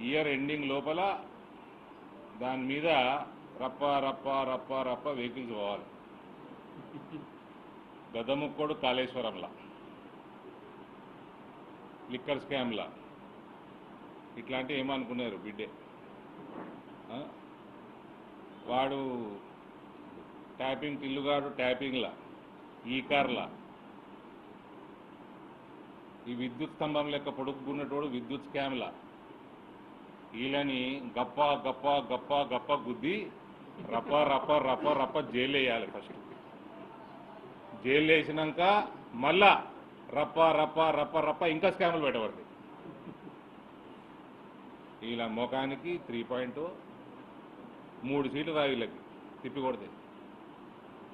Year ending లోపల దాని మీద రప్ప రప్ప రప్ప రప్ప వెహికల్స్ పోవాలి. గదముక్కోడు కాళేశ్వరంలా, లిక్కర్ స్కామ్లా, ఇట్లాంటివి ఏమనుకున్నారు బిడ్డే. వాడు ట్యాపింగ్ టిల్లుగాడు ట్యాపింగ్లా, ఈ కార్లా, ఈ విద్యుత్ స్తంభం లెక్క పొడుక్కున్నటోడు విద్యుత్ స్కామ్లా, వీళ్ళని గప్ప గప్ప గప్ప గప్ప గుద్ది రప్ప రప్ప రప్ప రప్ప జైలు వేయాలి. ఫస్ట్ జైలు వేసినాక మళ్ళా రప్ప రప్ప రప్ప రప్ప ఇంకా స్కాములు పెట్టబడతాయి. వీళ్ళ ముఖానికి 3 సీట్లు రా వీళ్ళకి తిప్పి కొడితే.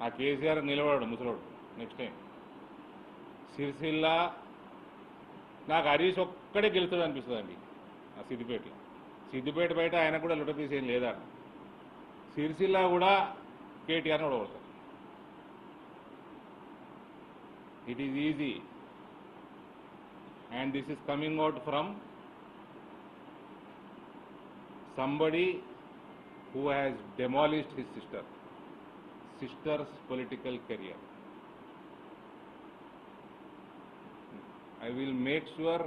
ఆ కేసీఆర్ నిలబడాడు ముసలోడు నెక్స్ట్ టైం. సిరిసిల్ల నాకు హరీష్ ఒక్కడే గెలుస్తాడు అనిపిస్తుందండి. ఆ సిద్దిపేట బయట ఆయన కూడా లుటపీస్ ఏం లేదా. సిరిసిల్ల కూడా కేటీఆర్ని ఓడగొడతారు. It is easy, and this is coming out from somebody who has demolished his sister's political career. I will make sure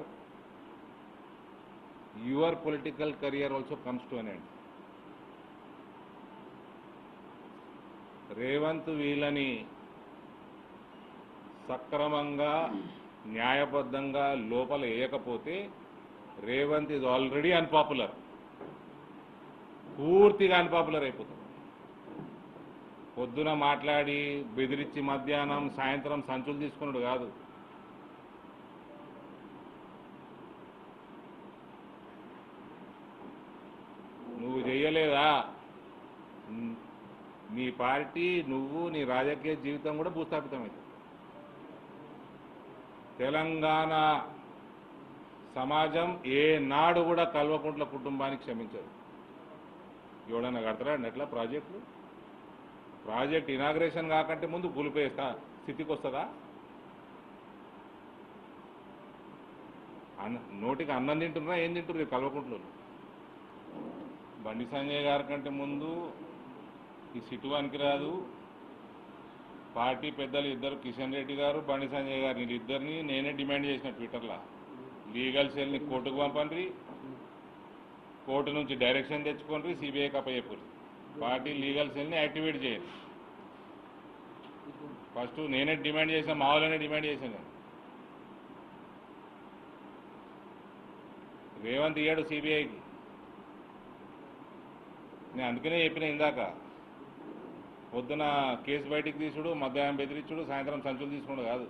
your political career also comes to an end. Revanth వీళ్ళని సక్రమంగా న్యాయబద్ధంగా లోపల వేయకపోతే రేవంత్ ఈజ్ ఆల్రెడీ అన్పాపులర్, పూర్తిగా unpopular అయిపోతుంది. పొద్దున మాట్లాడి బెదిరించి మధ్యాహ్నం సాయంత్రం సంచులు తీసుకున్నాడు కాదు. నువ్వు చెయ్యలేదా, నీ పార్టీ నువ్వు నీ రాజకీయ జీవితం కూడా భూస్థాపితమైంది. తెలంగాణ సమాజం ఏనాడు కూడా కల్వకుంట్ల కుటుంబానికి క్షమించదు. ఎవడన్నా కడతారా ఎట్లా ప్రాజెక్ట్ ఇనాగ్రేషన్ కాకంటే ముందు కూలిపోయేస్తా స్థితికి వస్తుందా? నోటికి అన్నం తింటున్నారా ఏం తింటున్నారు కల్వకుంట్లు? బండి సంజయ్ గారి కంటే ముందు ఈ సిటువానికి రాదు. పార్టీ పెద్దలు ఇద్దరు, కిషన్ రెడ్డి గారు, బండి సంజయ్ గారు, వీళ్ళిద్దరిని నేనే డిమాండ్ చేసిన ట్విట్టర్లో, లీగల్ సెల్ని కోర్టుకు పంపండి, కోర్టు నుంచి డైరెక్షన్ తెచ్చుకోండి, సిబిఐకి అప్పచెప్పండి, పార్టీ లీగల్ సెల్ని యాక్టివేట్ చేయండి. ఫస్ట్ నేనే డిమాండ్ చేసిన, మా వాళ్ళనే డిమాండ్ చేశాను. రేవంత్ ఇయ్యాడు సిబిఐకి. నేను అందుకనే చెప్పిన ఇందాక, పొద్దున కేసు బయటికి తీసుడు, మధ్యాహ్నం బెదిరించుడు, సాయంత్రం సంచులు తీసుకున్నాడు కాదు.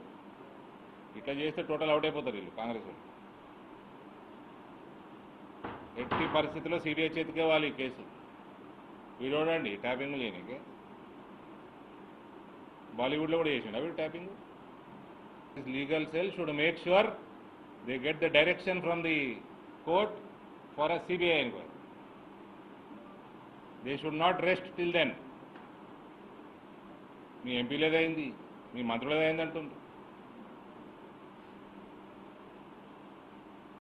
ఇట్లా చేస్తే టోటల్ అవుట్ అయిపోతారు వీళ్ళు కాంగ్రెస్ వాళ్ళు. ఎట్టి పరిస్థితుల్లో సిబిఐ చేతికే వాళ్ళు ఈ కేసు. వీడోడండి ట్యాపింగ్ లేనికే బాలీవుడ్లో కూడా చేసిండు వీడు tapping. Legal cell should make sure they get the direction from the court for a CBI enquiry. They should not rest till then. మీ ఎంపీలేదైంది, మీ మంత్రులేదైంది అంటుంది.